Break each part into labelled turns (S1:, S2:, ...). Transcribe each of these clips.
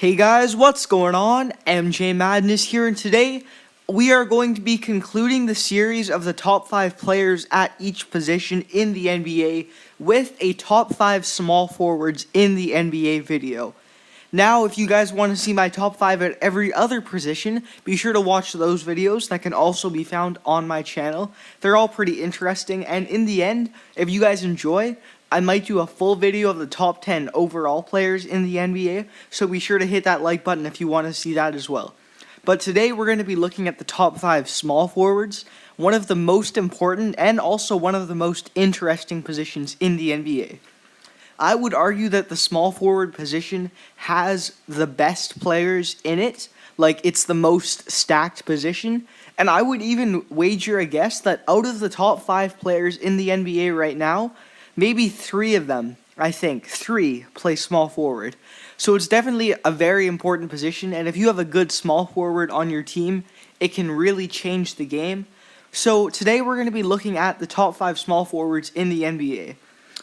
S1: Hey guys, what's going on? MJ Madness here, and today we are going to be concluding the series of the top 5 players at each position in the NBA with a top 5 small forwards in the NBA video. Now, if you guys want to see my top 5 at every other position, be sure to watch those videos that can also be found on my channel. They're all pretty interesting, and in the end, if you guys enjoy, I might do a full video of the top 10 overall players in the NBA, so be sure to hit that like button if you want to see that as well. But today we're going to be looking at the top 5 small forwards, one of the most important and also one of the most interesting positions in the NBA. I would argue that the small forward position has the best players in it, like it's the most stacked position, and I would even wager a guess that out of the top 5 players in the NBA right now, maybe 3 of them, I think, 3 play small forward. So it's definitely a very important position, and if you have a good small forward on your team, it can really change the game. So today we're going to be looking at the top 5 small forwards in the NBA.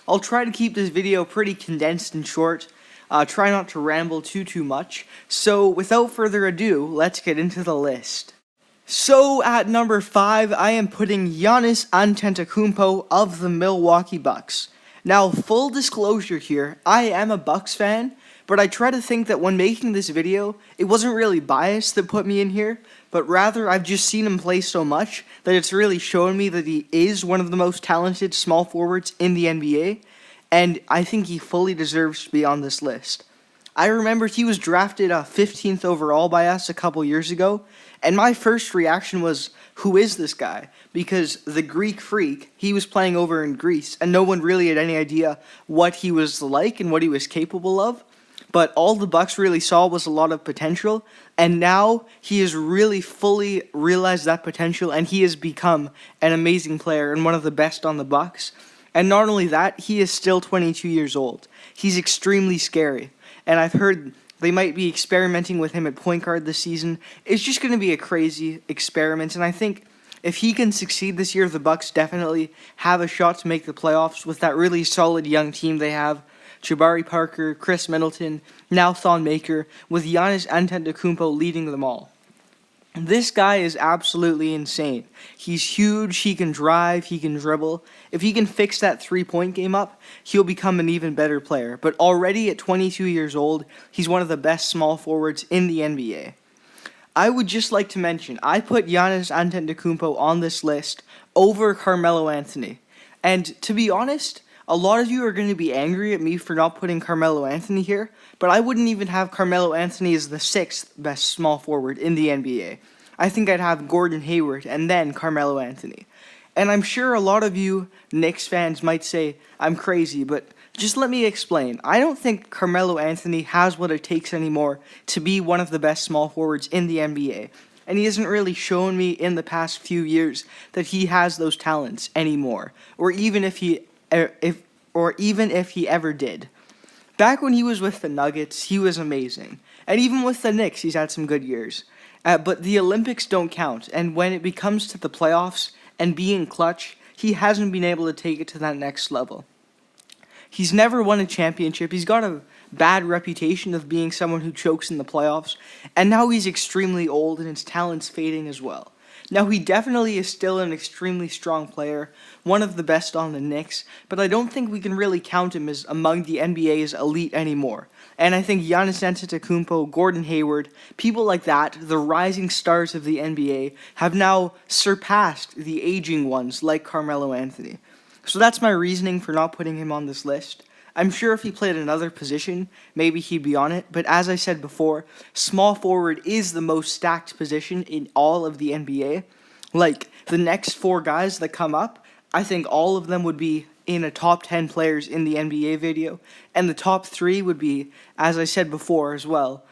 S1: I'll try to keep this video pretty condensed and short, try not to ramble too much. So without further ado, let's get into the list. So at number 5, I am putting Giannis Antetokounmpo of the Milwaukee Bucks. Now, full disclosure here, I am a Bucks fan, but I try to think that when making this video, it wasn't really bias that put me in here, but rather I've just seen him play so much that it's really shown me that he is one of the most talented small forwards in the NBA, and I think he fully deserves to be on this list. I remember he was drafted 15th overall by us a couple years ago, and my first reaction was, who is this guy? Because the Greek Freak, he was playing over in Greece, and no one really had any idea what he was like and what he was capable of. But all the Bucks really saw was a lot of potential, and now he has really fully realized that potential, and he has become an amazing player and one of the best on the Bucks. And not only that, he is still 22 years old. He's extremely scary, and I've heard they might be experimenting with him at point guard this season. It's just going to be a crazy experiment, and I think if he can succeed this year, the Bucks definitely have a shot to make the playoffs with that really solid young team they have. Jabari Parker, Chris Middleton, now Thon Maker, with Giannis Antetokounmpo leading them all. This guy is absolutely insane. He's huge, he can drive, he can dribble. If he can fix that three-point game up, he'll become an even better player. But already at 22 years old, he's one of the best small forwards in the NBA. I would just like to mention, I put Giannis Antetokounmpo on this list over Carmelo Anthony. And to be honest, a lot of you are going to be angry at me for not putting Carmelo Anthony here, but I wouldn't even have Carmelo Anthony as the 6th best small forward in the NBA. I think I'd have Gordon Hayward and then Carmelo Anthony. And I'm sure a lot of you Knicks fans might say I'm crazy, but just let me explain. I don't think Carmelo Anthony has what it takes anymore to be one of the best small forwards in the NBA. And he hasn't really shown me in the past few years that he has those talents anymore, or even if he ever did. Back when he was with the Nuggets, he was amazing. And even with the Knicks, he's had some good years. But the Olympics don't count, and when it comes to the playoffs and being clutch, he hasn't been able to take it to that next level. He's never won a championship. He's got a bad reputation of being someone who chokes in the playoffs, and now he's extremely old and his talent's fading as well. Now, he definitely is still an extremely strong player, one of the best on the Knicks, but I don't think we can really count him as among the NBA's elite anymore. And I think Giannis Antetokounmpo, Gordon Hayward, people like that, the rising stars of the NBA, have now surpassed the aging ones like Carmelo Anthony. So that's my reasoning for not putting him on this list. I'm sure if he played another position, maybe he'd be on it, but as I said before, small forward is the most stacked position in all of the NBA. Like, the next 4 guys that come up, I think all of them would be in a top 10 players in the NBA video, and the top 3 would be, as I said before as well,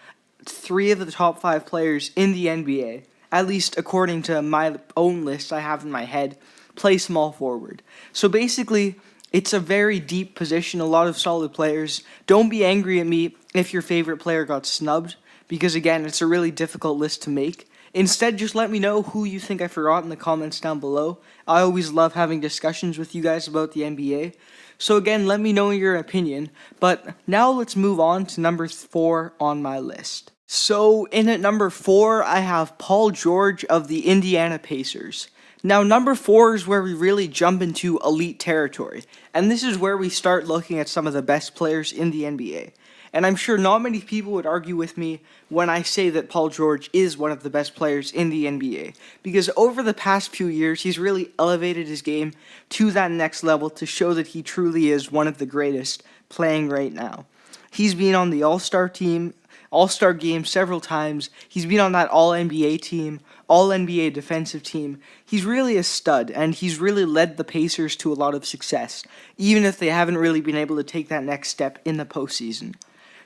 S1: 3 of the top 5 players in the NBA, at least according to my own list I have in my head, play small forward. So basically, it's a very deep position, a lot of solid players. Don't be angry at me if your favorite player got snubbed, because again, it's a really difficult list to make. Instead, just let me know who you think I forgot in the comments down below. I always love having discussions with you guys about the NBA. So again, let me know your opinion. But now let's move on to number 4 on my list. So in at number 4, I have Paul George of the Indiana Pacers. Now, number 4 is where we really jump into elite territory, and this is where we start looking at some of the best players in the NBA. And I'm sure not many people would argue with me when I say that Paul George is one of the best players in the NBA, because over the past few years, he's really elevated his game to that next level to show that he truly is one of the greatest playing right now. He's been on the All-Star team, All-Star game several times. He's been on that All-NBA team, All-NBA defensive team. He's really a stud, and he's really led the Pacers to a lot of success, even if they haven't really been able to take that next step in the postseason.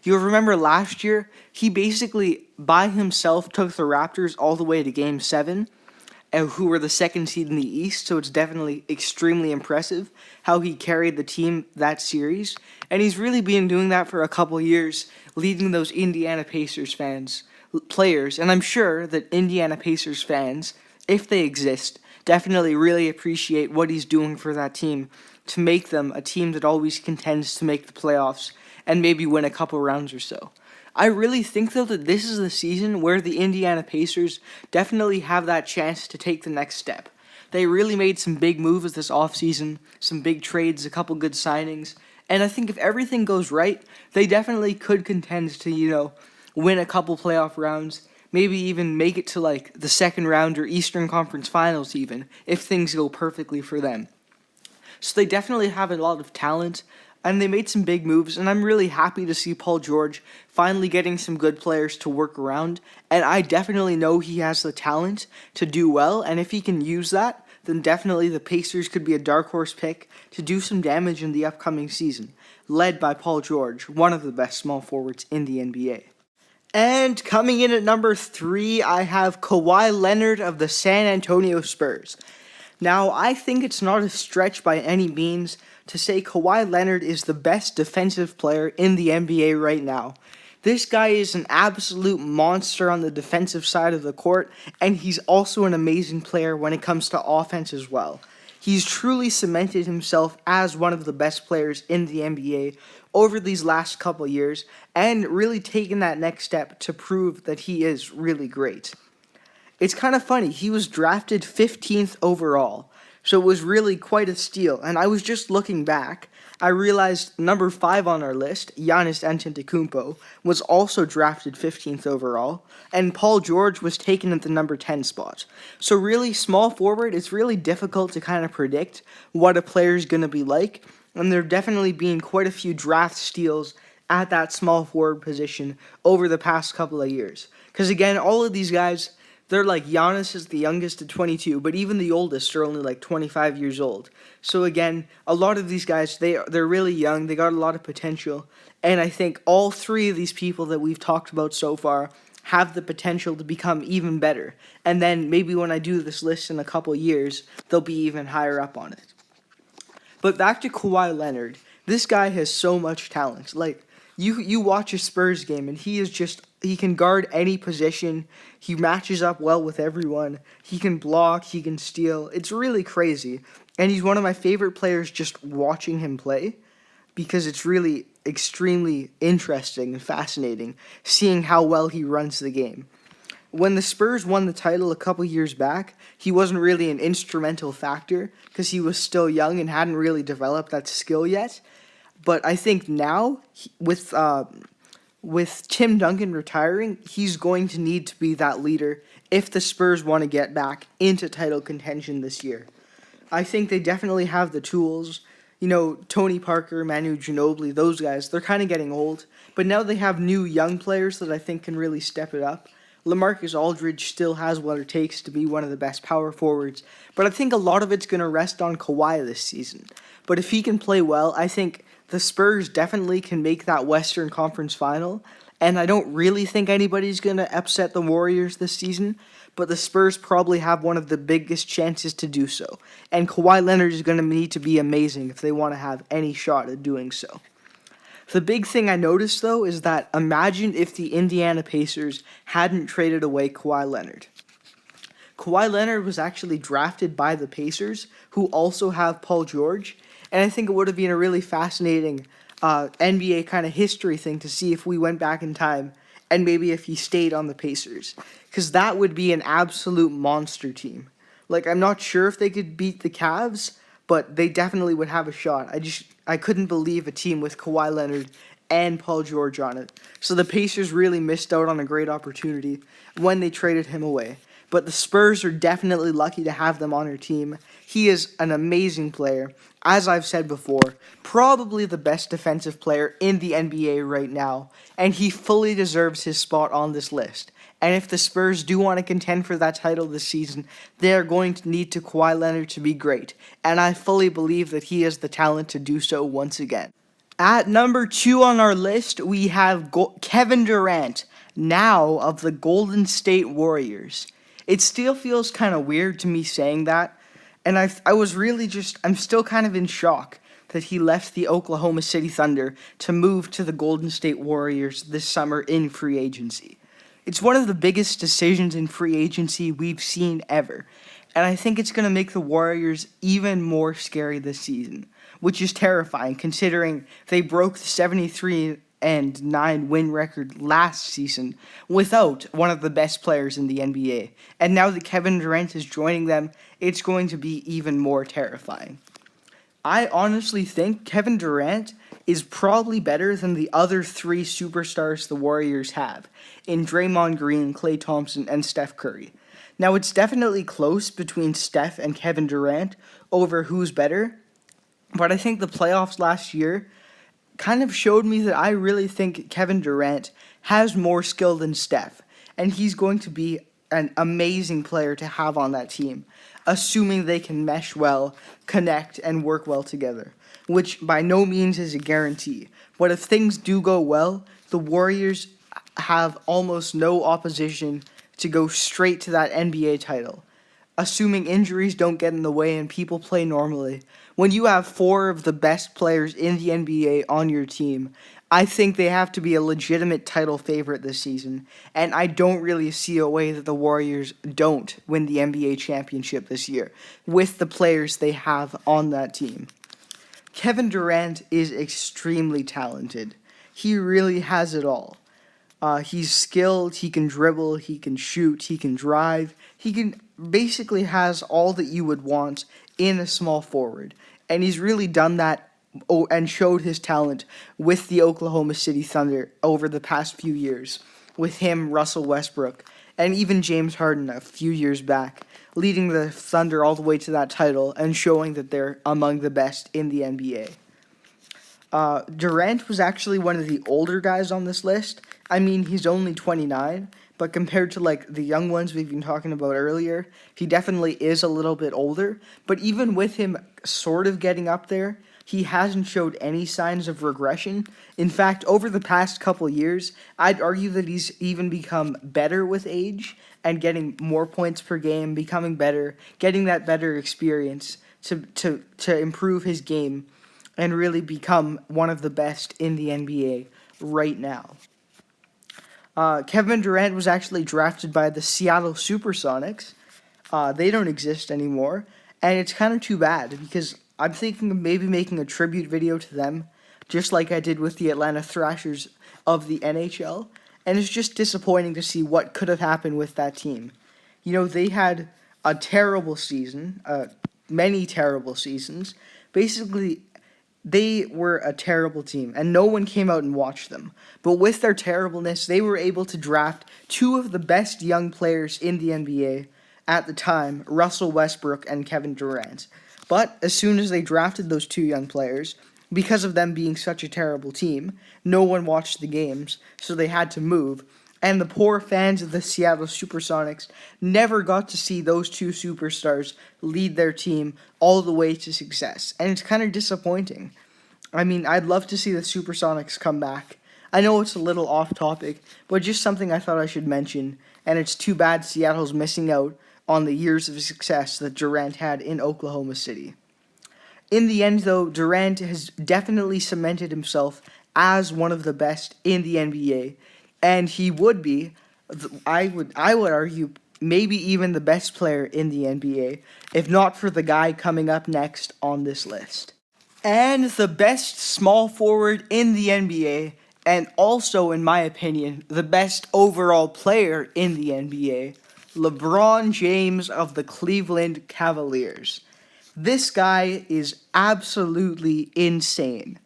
S1: You'll remember last year, he basically, by himself, took the Raptors all the way to Game 7, who were the second seed in the East, so it's definitely extremely impressive how he carried the team that series. And he's really been doing that for a couple years, leading those Indiana Pacers players, and I'm sure that Indiana Pacers fans, if they exist, definitely really appreciate what he's doing for that team to make them a team that always contends to make the playoffs and maybe win a couple rounds or so. I really think, though, that this is the season where the Indiana Pacers definitely have that chance to take the next step. They really made some big moves this offseason, some big trades, a couple good signings, and I think if everything goes right, they definitely could contend to, win a couple playoff rounds, maybe even make it to like the second round or Eastern Conference Finals even, if things go perfectly for them. So they definitely have a lot of talent, and they made some big moves, and I'm really happy to see Paul George finally getting some good players to work around, and I definitely know he has the talent to do well, and if he can use that, then definitely the Pacers could be a dark horse pick to do some damage in the upcoming season, led by Paul George, one of the best small forwards in the NBA. And coming in at number 3, I have Kawhi Leonard of the San Antonio Spurs. Now, I think it's not a stretch by any means to say Kawhi Leonard is the best defensive player in the NBA right now. This guy is an absolute monster on the defensive side of the court, and he's also an amazing player when it comes to offense as well. He's truly cemented himself as one of the best players in the NBA over these last couple years, and really taken that next step to prove that he is really great. It's kind of funny, he was drafted 15th overall, so it was really quite a steal, and I was just looking back, I realized number 5 on our list, Giannis Antetokounmpo, was also drafted 15th overall, and Paul George was taken at the number 10 spot. So really, small forward, it's really difficult to kind of predict what a player is going to be like, and there have definitely been quite a few draft steals at that small forward position over the past couple of years. Because again, all of these guys, they're like, Giannis is the youngest at 22, but even the oldest are only like 25 years old. So again, a lot of these guys, they're really young, they got a lot of potential, and I think all 3 of these people that we've talked about so far have the potential to become even better. And then maybe when I do this list in a couple years, they'll be even higher up on it. But back to Kawhi Leonard, this guy has so much talent. Like, you watch a Spurs game, and he can guard any position. He matches up well with everyone. He can block, he can steal. It's really crazy. And he's one of my favorite players just watching him play, because it's really extremely interesting and fascinating seeing how well he runs the game. When the Spurs won the title a couple years back, he wasn't really an instrumental factor because he was still young and hadn't really developed that skill yet. But I think now, with Tim Duncan retiring, he's going to need to be that leader if the Spurs want to get back into title contention this year. I think they definitely have the tools. Tony Parker, Manu Ginobili, those guys, they're kind of getting old. But now they have new young players that I think can really step it up. LaMarcus Aldridge still has what it takes to be one of the best power forwards, but I think a lot of it's going to rest on Kawhi this season. But if he can play well, I think the Spurs definitely can make that Western Conference Final, and I don't really think anybody's going to upset the Warriors this season, but the Spurs probably have one of the biggest chances to do so, and Kawhi Leonard is going to need to be amazing if they want to have any shot at doing so. The big thing I noticed, though, is that imagine if the Indiana Pacers hadn't traded away Kawhi Leonard. Kawhi Leonard was actually drafted by the Pacers, who also have Paul George, and I think it would have been a really fascinating NBA kind of history thing to see if we went back in time and maybe if he stayed on the Pacers, because that would be an absolute monster team. Like, I'm not sure if they could beat the Cavs, but they definitely would have a shot. I couldn't believe a team with Kawhi Leonard and Paul George on it. So the Pacers really missed out on a great opportunity when they traded him away. But the Spurs are definitely lucky to have them on their team. He is an amazing player. As I've said before, probably the best defensive player in the NBA right now, and he fully deserves his spot on this list. And if the Spurs do want to contend for that title this season, they are going to need to Kawhi Leonard to be great, and I fully believe that he has the talent to do so once again. At number 2 on our list, we have Kevin Durant, now of the Golden State Warriors. It still feels kind of weird to me saying that, and I'm still kind of in shock that he left the Oklahoma City Thunder to move to the Golden State Warriors this summer in free agency. It's one of the biggest decisions in free agency we've seen ever, and I think it's going to make the Warriors even more scary this season, which is terrifying considering they broke the 73-9 win record last season without one of the best players in the NBA. And now that Kevin Durant is joining them, it's going to be even more terrifying. I honestly think Kevin Durant is probably better than the other 3 superstars the Warriors have in Draymond Green, Klay Thompson, and Steph Curry. Now, it's definitely close between Steph and Kevin Durant over who's better, but I think the playoffs last year kind of showed me that I really think Kevin Durant has more skill than Steph, and he's going to be an amazing player to have on that team, assuming they can mesh well, connect, and work well together, which by no means is a guarantee. But if things do go well, the Warriors have almost no opposition to go straight to that NBA title, assuming injuries don't get in the way and people play normally. When you have 4 of the best players in the NBA on your team, I think they have to be a legitimate title favorite this season, and I don't really see a way that the Warriors don't win the NBA championship this year with the players they have on that team. Kevin Durant is extremely talented. He really has it all. He's skilled, he can dribble, he can shoot, he can drive. He can basically has all that you would want in a small forward. And he's really done that and showed his talent with the Oklahoma City Thunder over the past few years, with him, Russell Westbrook, and even James Harden a few years back, leading the Thunder all the way to that title and showing that they're among the best in the NBA. Durant was actually one of the older guys on this list. I mean, he's only 29, but compared to like the young ones we've been talking about earlier, he definitely is a little bit older. But even with him sort of getting up there, he hasn't showed any signs of regression. In fact, over the past couple years, I'd argue that he's even become better with age and getting more points per game, becoming better, getting that better experience to improve his game and really become one of the best in the NBA right now. Kevin Durant was actually drafted by the Seattle Supersonics. They don't exist anymore, and it's kind of too bad because I'm thinking of maybe making a tribute video to them, just like I did with the Atlanta Thrashers of the NHL, and it's just disappointing to see what could have happened with that team. You know, they had a terrible season, many terrible seasons. Basically, they were a terrible team, and no one came out and watched them. But with their terribleness, they were able to draft 2 of the best young players in the NBA at the time, Russell Westbrook and Kevin Durant. But as soon as they drafted those 2 young players, because of them being such a terrible team, no one watched the games, so they had to move. And the poor fans of the Seattle Supersonics never got to see those 2 superstars lead their team all the way to success. And it's kind of disappointing. I mean, I'd love to see the Supersonics come back. I know it's a little off topic, but just something I thought I should mention. And it's too bad Seattle's missing out on the years of success that Durant had in Oklahoma City. In the end, though, Durant has definitely cemented himself as one of the best in the NBA. And he would be, I would argue, maybe even the best player in the NBA, if not for the guy coming up next on this list. And the best small forward in the NBA, and also, in my opinion, the best overall player in the NBA, LeBron James of the Cleveland Cavaliers. This guy is absolutely insane.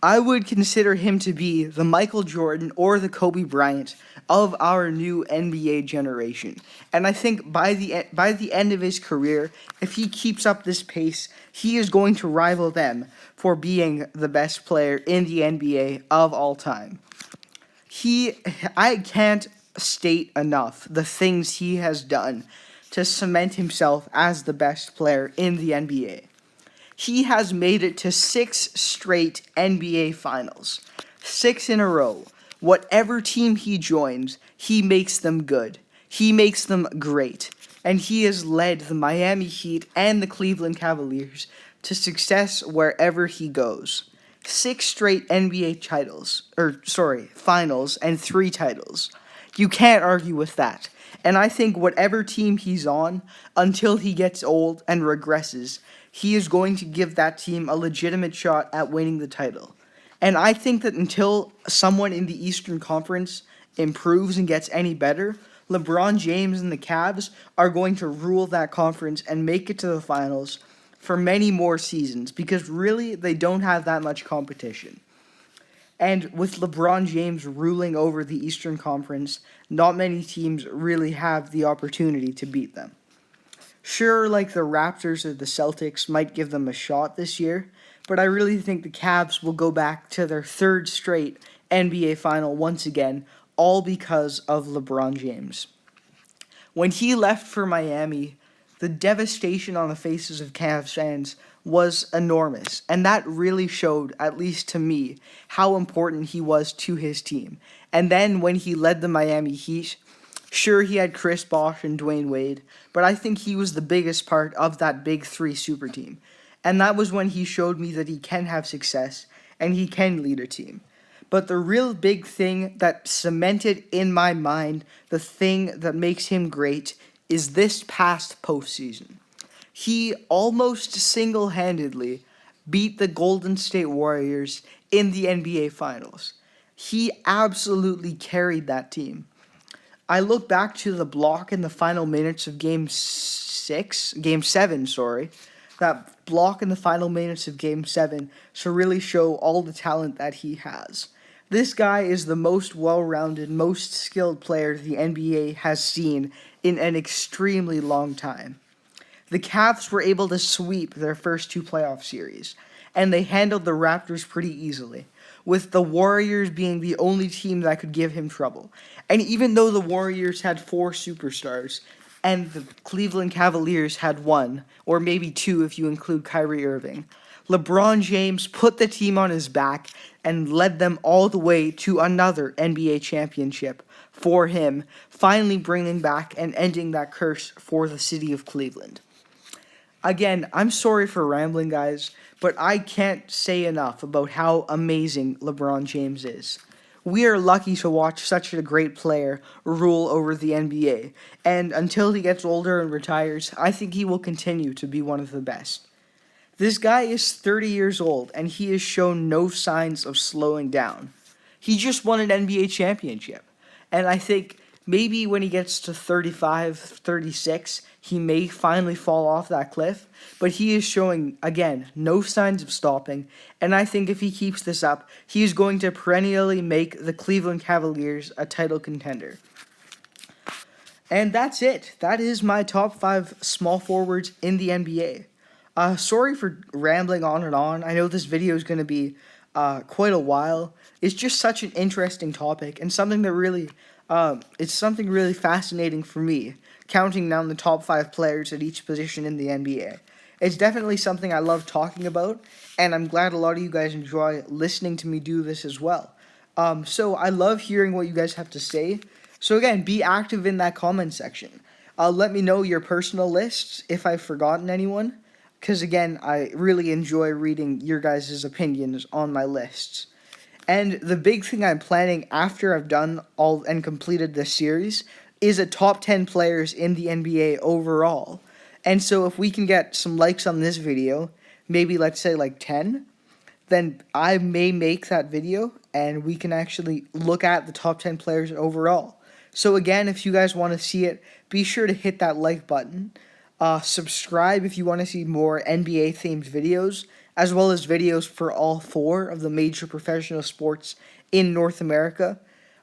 S1: I would consider him to be the Michael Jordan or the Kobe Bryant of our new NBA generation. And I think by the end of his career, if he keeps up this pace, he is going to rival them for being the best player in the NBA of all time. I can't state enough the things he has done to cement himself as the best player in the NBA. He has made it to 6 straight NBA finals. 6 in a row. Whatever team he joins, he makes them good. He makes them great. And he has led the Miami Heat and the Cleveland Cavaliers to success wherever he goes. 6 straight NBA finals and 3 titles. You can't argue with that. And I think whatever team he's on, until he gets old and regresses, he is going to give that team a legitimate shot at winning the title. And I think that until someone in the Eastern Conference improves and gets any better, LeBron James and the Cavs are going to rule that conference and make it to the finals for many more seasons, because really they don't have that much competition. And with LeBron James ruling over the Eastern Conference, not many teams really have the opportunity to beat them. Sure, like the Raptors or the Celtics might give them a shot this year, but I really think the Cavs will go back to their 3rd straight NBA final once again, all because of LeBron James. When he left for Miami, the devastation on the faces of Cavs fans was enormous, and that really showed, at least to me, how important he was to his team. And then when he led the Miami Heat, sure, he had Chris Bosh and Dwayne Wade, but I think he was the biggest part of that big 3 super team. And that was when he showed me that he can have success and he can lead a team. But the real big thing that cemented in my mind the thing that makes him great is this past postseason. He almost single-handedly beat the Golden State Warriors in the NBA Finals. He absolutely carried that team. I look back to the block in the final minutes of Game 7, that block in the final minutes of Game 7 to really show all the talent that he has. This guy is the most well-rounded, most skilled player the NBA has seen in an extremely long time. The Cavs were able to sweep their first 2 playoff series, and they handled the Raptors pretty easily, with the Warriors being the only team that could give him trouble. And even though the Warriors had 4 superstars, and the Cleveland Cavaliers had 1, or maybe 2 if you include Kyrie Irving, LeBron James put the team on his back and led them all the way to another NBA championship for him, finally bringing back and ending that curse for the city of Cleveland. Again, I'm sorry for rambling, guys, but I can't say enough about how amazing LeBron James is. We are lucky to watch such a great player rule over the NBA, and until he gets older and retires, I think he will continue to be one of the best. This guy is 30 years old, and he has shown no signs of slowing down. He just won an NBA championship, and I think maybe when he gets to 35, 36, he may finally fall off that cliff, but he is showing, again, no signs of stopping, and I think if he keeps this up, he is going to perennially make the Cleveland Cavaliers a title contender. And that's it. That is my top 5 small forwards in the NBA. Sorry for rambling on and on. I know this video is going to be quite a while. It's just such an interesting topic and something that really, it's something really fascinating for me, counting down the top 5 players at each position in the NBA. It's definitely something I love talking about, and I'm glad a lot of you guys enjoy listening to me do this as well. So I love hearing what you guys have to say. So again, be active in that comment section. Let me know your personal lists if I've forgotten anyone, because again, I really enjoy reading your guys' opinions on my lists. And the big thing I'm planning after I've done all and completed this series is a top 10 players in the NBA overall. And so if we can get some likes on this video, maybe let's say like 10, then I may make that video and we can actually look at the top 10 players overall. So again, if you guys want to see it, be sure to hit that like button. Subscribe if you want to see more NBA themed videos, as well as videos for all 4 of the major professional sports in North America.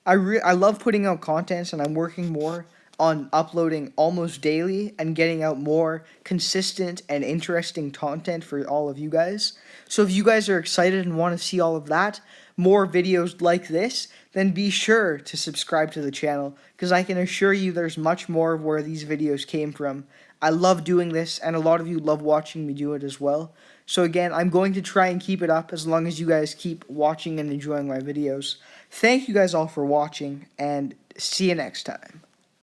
S1: I love putting out content, and I'm working more on uploading almost daily and getting out more consistent and interesting content for all of you guys. So if you guys are excited and want to see all of that, more videos like this, then be sure to subscribe to the channel, because I can assure you there's much more of where these videos came from. I love doing this, and a lot of you love watching me do it as well. So again, I'm going to try and keep it up as long as you guys keep watching and enjoying my videos. Thank you guys all for watching, and see you next time.